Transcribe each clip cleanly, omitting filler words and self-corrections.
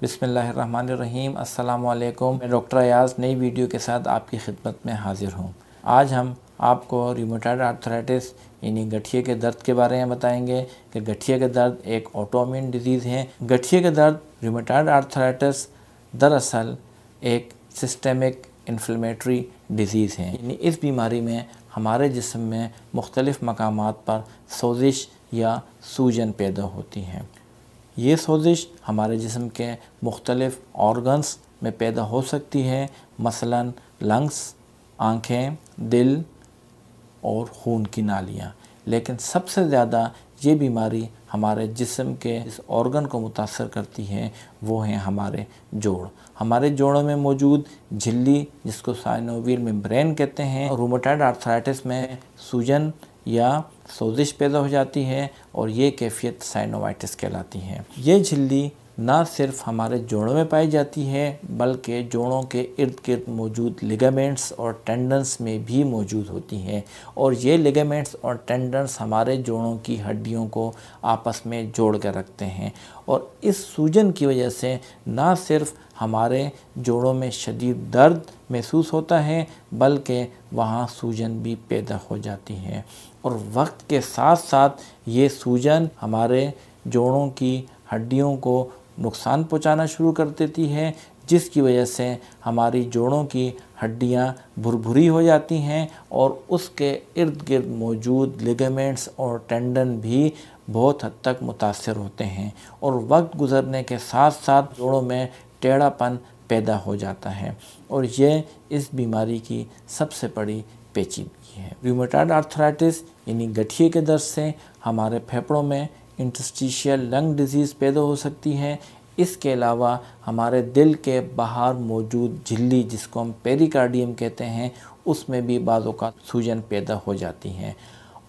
बिस्मिल्लाहिर्रहमानिर्रहीम। अस्सलाम वालेकुम। मैं डॉक्टर अयाज़ नई वीडियो के साथ आपकी खिदमत में हाज़िर हूँ। आज हम आपको रूमेटॉइड आर्थराइटिस यानी गठिए के दर्द के बारे में बताएंगे कि गठिए के दर्द एक ऑटोइम्यून डिजीज़ है। गठिए के दर्द रूमेटॉइड आर्थराइटिस दरअसल एक सिस्टेमिक इन्फ्लेमेटरी डिजीज़ है, यानी इस बीमारी में हमारे जिस्म में मुख्तलिफ़ मकामात पर सोजिश या सूजन पैदा होती है। ये सोजिश हमारे जिस्म के मुख्तलिफ़ ऑर्गन्स में पैदा हो सकती है, मसलन लंग्स, आँखें, दिल और खून की नालियाँ। लेकिन सबसे ज़्यादा ये बीमारी हमारे जिस्म के इस ऑर्गन को मुतासर करती है वो हैं हमारे जोड़। हमारे जोड़ों में मौजूद झिल्ली, जिसको साइनोवियल मेम्ब्रेन कहते हैं, रूमेटॉइड आर्थराइटिस में सूजन या सोजिश पैदा हो जाती है और ये कैफियत साइनोवाइटिस कहलाती है। ये झिल्ली ना सिर्फ हमारे जोड़ों में पाई जाती है बल्कि जोड़ों के इर्द गिर्द मौजूद लिगामेंट्स और टेंडन्स में भी मौजूद होती है, और ये लिगामेंट्स और टेंडन्स हमारे जोड़ों की हड्डियों को आपस में जोड़ कर रखते हैं। और इस सूजन की वजह से ना सिर्फ हमारे जोड़ों में शदीद दर्द महसूस होता है बल्कि वहाँ सूजन भी पैदा हो जाती है, और वक्त के साथ साथ ये सूजन हमारे जोड़ों की हड्डियों को नुकसान पहुंचाना शुरू कर देती है, जिसकी वजह से हमारी जोड़ों की हड्डियां भुरभुरी हो जाती हैं और उसके इर्द गिर्द मौजूद लिगामेंट्स और टेंडन भी बहुत हद तक मुतासर होते हैं, और वक्त गुज़रने के साथ साथ जोड़ों में टेढ़ापन पैदा हो जाता है, और ये इस बीमारी की सबसे बड़ी पेचीदगी है। रूमेटॉइड आर्थराइटिस यानी गठिए के दर्द से हमारे फेफड़ों में इंटरस्टिशियल लंग डिजीज़ पैदा हो सकती है। इसके अलावा हमारे दिल के बाहर मौजूद झिल्ली, जिसको हम पेरिकार्डियम कहते हैं, उसमें भी बाज़ों का सूजन पैदा हो जाती है,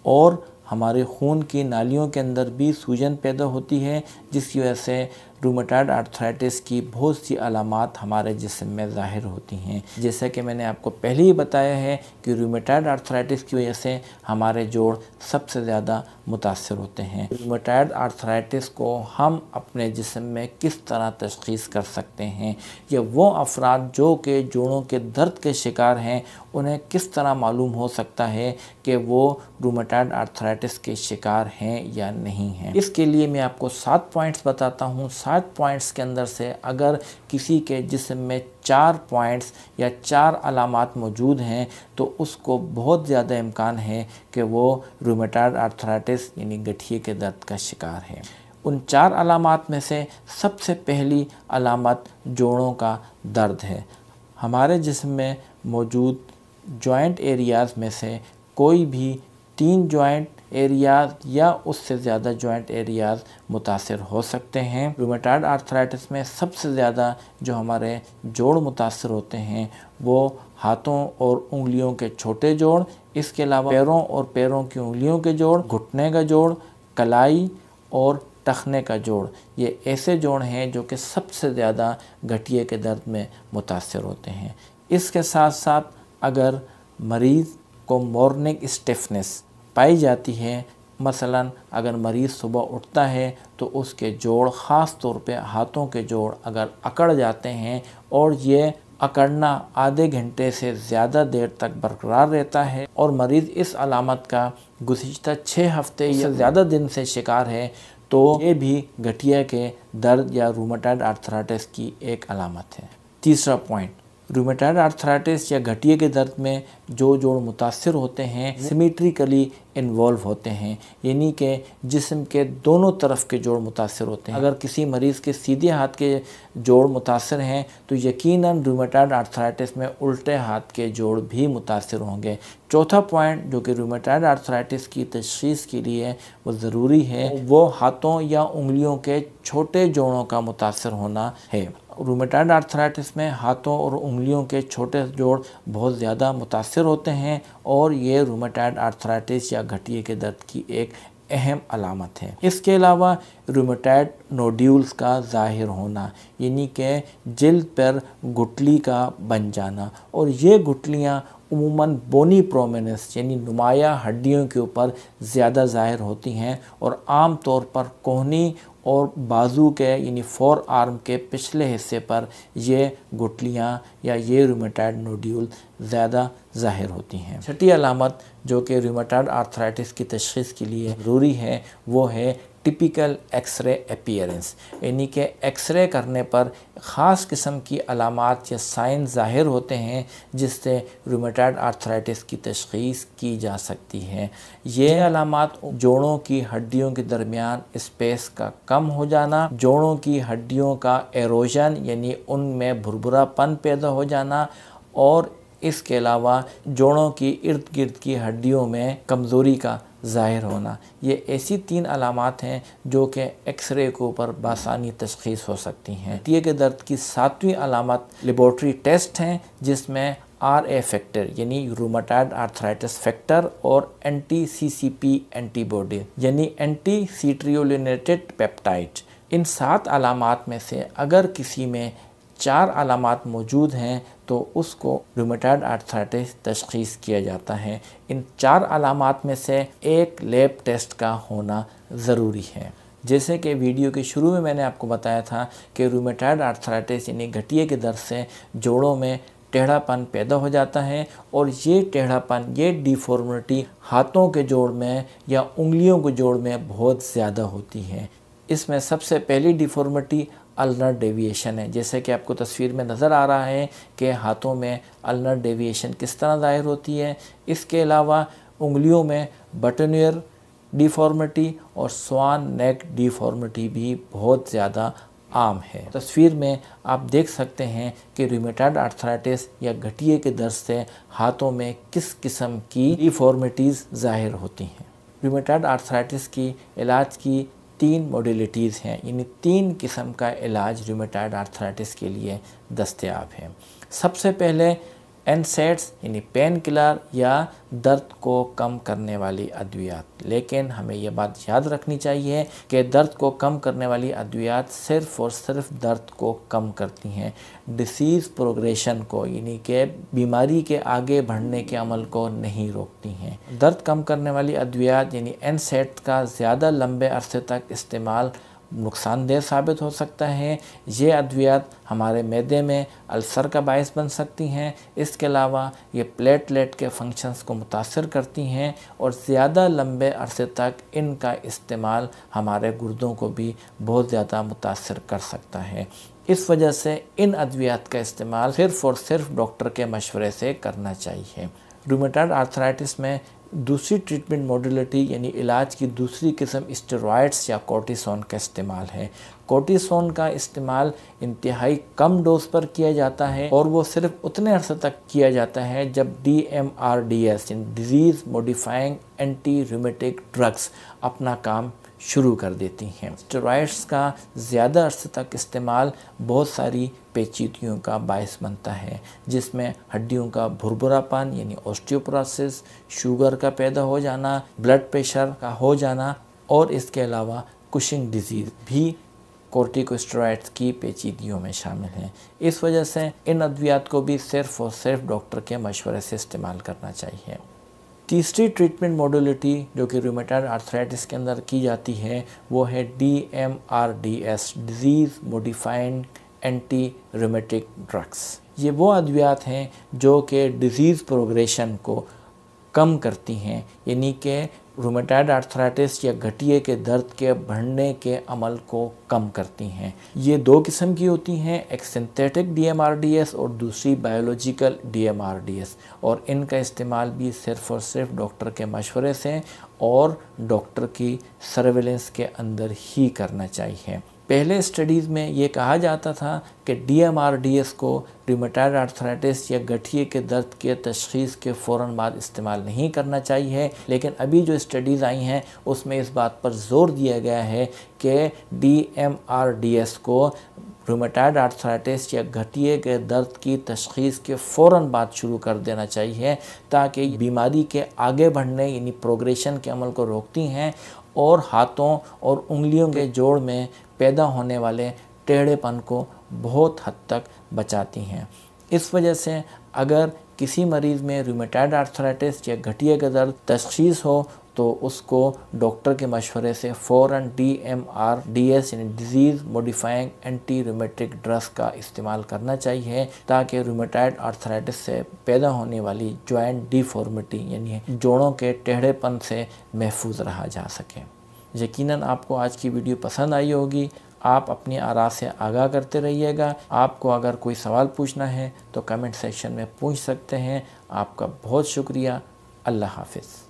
और हमारे खून की नालियों के अंदर भी सूजन पैदा होती है, जिसकी वजह से रूमेटॉइड आर्थराइटिस की बहुत सी अलामात हमारे जिस्म में ज़ाहिर होती हैं। जैसा कि मैंने आपको पहले ही बताया है कि रूमेटॉइड आर्थराइटिस की वजह से हमारे जोड़ सबसे ज़्यादा मुतासर होते हैं। रूमेटॉइड आर्थराइटिस को हम अपने जिस्म में किस तरह तशख़ीस कर सकते हैं, या वो अफराद जो कि जोड़ों के दर्द के शिकार हैं उन्हें किस तरह मालूम हो सकता है कि वो रूमेटॉइड आर्थराइटिस के शिकार हैं या नहीं हैं। इसके लिए मैं आपको 7 पॉइंट्स बताता हूँ। 7 पॉइंट्स के अंदर से अगर किसी के जिस्म में 4 पॉइंट्स या 4 अलामात मौजूद हैं तो उसको बहुत ज़्यादा इम्कान है कि वो रूमेटॉइड आर्थराइटिस यानी गठिए के दर्द का शिकार है। उन 4 अलामात में से सबसे पहली अलामत जोड़ों का दर्द है। हमारे जिस्म में मौजूद जॉइंट एरियाज़ में से कोई भी 3 जॉइंट एरियाज़ या उससे ज़्यादा जॉइंट एरियाज़ मुतासर हो सकते हैं। रूमेटॉइड आर्थराइटिस में सबसे ज़्यादा जो हमारे जोड़ मुतासर होते हैं वो हाथों और उंगलियों के छोटे जोड़, इसके अलावा पैरों और पैरों की उंगलियों के जोड़, घुटने का जोड़, कलाई और टखने का जोड़। ये ऐसे जोड़ हैं जो कि सबसे ज़्यादा गठिए के दर्द में मुतासर होते हैं। इसके साथ साथ अगर मरीज़ को मॉर्निंग स्टिफनेस पाई जाती है, मसलन अगर मरीज़ सुबह उठता है तो उसके जोड़, ख़ास तौर पे हाथों के जोड़ अगर अकड़ जाते हैं और ये अकड़ना आधे घंटे से ज़्यादा देर तक बरकरार रहता है, और मरीज़ इस अलामत का गुज़िश्ता 6 हफ़्ते या ज़्यादा दिन से शिकार है, तो ये भी गठिए के दर्द या रूमेटॉइड आर्थराइटिस की एक अलामत है। तीसरा पॉइंट, रूमेटॉइड आर्थराइटिस या गठिए के दर्द में जो जोड़ मुतासर होते हैं सिमेट्रिकली इन्वॉल्व होते हैं, यानी कि जिस्म के दोनों तरफ के जोड़ मुतासर होते हैं। अगर किसी मरीज़ के सीधे हाथ के जोड़ मुतासर हैं तो यकीनन रूमेटॉइड आर्थराइटिस में उल्टे हाथ के जोड़ भी मुतासर होंगे। चौथा पॉइंट जो कि रूमेटॉइड आर्थराइटिस की तशख़ीस के लिए वो ज़रूरी है, वो हाथों या उंगलियों के छोटे जोड़ों का मुतासर होना है। रूमेटॉइड आर्थराइटिस में हाथों और उंगलियों के छोटे जोड़ बहुत ज़्यादा मुतासर होते हैं, और ये रूमेटॉइड आर्थराइटिस या गठिए के दर्द की एक अहम अलामत है। इसके अलावा रूमेटॉइड नोड्यूल्स का ज़ाहिर होना, यानी कि जिल्द पर गुठली का बन जाना, और ये गुठलियाँ उमूमन बोनी प्रोमिनेंस यानी नुमाया हड्डियों के ऊपर ज़्यादा ज़ाहिर होती हैं और आम तौर पर कोहनी और बाजू के यानी फोर आर्म के पिछले हिस्से पर ये गुठलियाँ या ये रूमेटॉइड नोड्यूल ज़्यादा ज़ाहिर होती हैं। छठी अलामत जो कि रूमेटॉइड आर्थराइटिस की तशख़ीस के लिए ज़रूरी है वो है टिपिकल एक्सरे अपीयरेंस, यानी कि एक्सरे करने पर ख़ास किस्म की अलामात या साइन ज़ाहिर होते हैं जिससे रूमेटॉइड आर्थराइटिस की तशख़ीस की जा सकती है। ये अलामात जोड़ों की हड्डियों के दरमियान स्पेस का कम हो जाना, जोड़ों की हड्डियों का एरोजन यानी उनमें भुरभुरापन पैदा हो जाना और इसके अलावा जोड़ों की इर्द गिर्द की हड्डियों में कमज़ोरी का ज़ाहिर होना। ये ऐसी 3 अलामात हैं जो कि एक्सरे के ऊपर बासानी तशख़ीस हो सकती हैं। गठिए के दर्द की 7वीं अलामत लेबॉर्ट्री टेस्ट हैं जिसमें RA फैक्टर यानी रूमेटॉइड आर्थराइटिस फैक्टर और anti-CCP एंटीबॉडी यानी एंटी सीट्रियोलिनेटेड पेप्टाइड, इन 7 अलामात में से अगर किसी में 4 अलामात मौजूद हैं तो उसको रूमेटॉइड आर्थराइटिस तशख़ीस किया जाता है। इन 4 अलामात में से एक लैब टेस्ट का होना ज़रूरी है। जैसे कि वीडियो के शुरू में मैंने आपको बताया था कि रूमेटॉइड आर्थराइटिस यानी गठिए के दर्द से जोड़ों में टेढ़ापन पैदा हो जाता है और ये टेढ़ापन, ये डिफॉर्मिटी हाथों के जोड़ में या उंगलियों के जोड़ में बहुत ज़्यादा होती है। इसमें सबसे पहली डिफॉर्मिटी अल्नर डेविएशन है। जैसे कि आपको तस्वीर में नज़र आ रहा है कि हाथों में अल्नर डेविएशन किस तरह ज़ाहिर होती है। इसके अलावा उंगलियों में बटनवेयर डिफॉर्मिटी और स्वान नेक डिफॉर्मिटी भी बहुत ज़्यादा आम है। तस्वीर में आप देख सकते हैं कि रूमेटॉइड आर्थराइटिस या गठिए के दर्द से हाथों में किस किस्म की डिफॉर्मिटीज़ ज़ाहिर होती हैं। रूमेटॉइड आर्थराइटिस की इलाज की 3 मॉडलिटीज़ हैं, यानी 3 किस्म का इलाज रूमेटॉइड आर्थराइटिस के लिए दस्तयाब है। सबसे पहले एनसेड्स यानी पेन किलर या दर्द को कम करने वाली अद्वियात। लेकिन हमें यह बात याद रखनी चाहिए कि दर्द को कम करने वाली अद्वियात सिर्फ़ और सिर्फ दर्द को कम करती हैं, डिसीज़ प्रोग्रेशन को यानी कि बीमारी के आगे बढ़ने के अमल को नहीं रोकती हैं। दर्द कम करने वाली अद्वियात यानी एनसेड्स का ज़्यादा लंबे अरसे तक इस्तेमाल नुकसानदेह साबित हो सकता है। ये अद्वियात हमारे मैदे में अल्सर का बायस बन सकती हैं। इसके अलावा ये प्लेटलेट के फंक्शंस को मुतासर करती हैं और ज़्यादा लंबे अरसे तक इनका इस्तेमाल हमारे गुर्दों को भी बहुत ज़्यादा मुतासर कर सकता है। इस वजह से इन अद्वियात का इस्तेमाल सिर्फ़ और सिर्फ डॉक्टर के मशवरे से करना चाहिए। रूमेटॉइड आर्थराइटिस में दूसरी ट्रीटमेंट मॉडलिटी यानी इलाज की दूसरी किस्म स्टेरॉइड्स या कोर्टिसोन का इस्तेमाल है। कोर्टिसोन का इस्तेमाल इंतहाई कम डोज पर किया जाता है और वो सिर्फ उतने अरसे तक किया जाता है जब DMRDS यानी disease modifying anti rheumatic drugs अपना काम शुरू कर देती हैं। स्टेरॉइड्स का ज़्यादा अरसे तक इस्तेमाल बहुत सारी पेचीदगियों का बायस बनता है, जिसमें हड्डियों का भुरभुरापन यानी ऑस्टियोपोरोसिस, शुगर का पैदा हो जाना, ब्लड प्रेशर का हो जाना और इसके अलावा कुशिंग डिजीज़ भी कॉर्टिकोस्टेरॉइड्स की पेचीदगियों में शामिल हैं। इस वजह से इन अद्वियात को भी सिर्फ़ और सिर्फ डॉक्टर के मशवरे से इस्तेमाल करना चाहिए। तीसरी ट्रीटमेंट मॉडलिटी जो कि रूमेटॉइड आर्थराइटिस के अंदर की जाती है वो है DMRDS disease modifying anti rheumatic drugs. ये वो अद्वियात हैं जो कि डिजीज़ प्रोग्रेशन को कम करती हैं, यानी कि रूमेटॉइड आर्थराइटिस या गठिए के दर्द के बढ़ने के अमल को कम करती हैं। ये 2 किस्म की होती हैं, एक सिंथेटिक DMRDS और दूसरी बायोलॉजिकल DMRDS, और इनका इस्तेमाल भी सिर्फ़ और सिर्फ डॉक्टर के मशवरे से और डॉक्टर की सर्वेलेंस के अंदर ही करना चाहिए। पहले स्टडीज़ में ये कहा जाता था कि DMRDS को रूमेटॉइड आर्थराइटिस या गठिए के दर्द के तशख़ीस के फ़ौरन बाद इस्तेमाल नहीं करना चाहिए, लेकिन अभी जो स्टडीज़ आई हैं उसमें इस बात पर ज़ोर दिया गया है कि DMRDS को रूमेटॉइड आर्थराइटिस या गठिए के दर्द की तशख़ीस के फ़ौरन बाद शुरू कर देना चाहिए, ताकि बीमारी के आगे बढ़ने यानी प्रोग्रेशन के अमल को रोकती हैं और हाथों और उंगलियों के जोड़ में पैदा होने वाले टेढ़ेपन को बहुत हद तक बचाती हैं। इस वजह से अगर किसी मरीज़ में रूमेटॉइड आर्थराइटिस या गठिए का दर्द तशख़ीस हो तो उसको डॉक्टर के मशवरे से फ़ौरन DMRDS यानी disease modifying anti rheumatic drugs का इस्तेमाल करना चाहिए ताकि रूमेटॉइड आर्थराइटिस से पैदा होने वाली जॉइंट डिफॉर्मिटी यानी जोड़ों के टेढ़ेपन से महफूज रहा जा सके। यकीनन आपको आज की वीडियो पसंद आई होगी। आप अपनी आरा से आगाह करते रहिएगा। आपको अगर कोई सवाल पूछना है तो कमेंट सेक्शन में पूछ सकते हैं। आपका बहुत शुक्रिया। अल्लाह हाफ़िज़।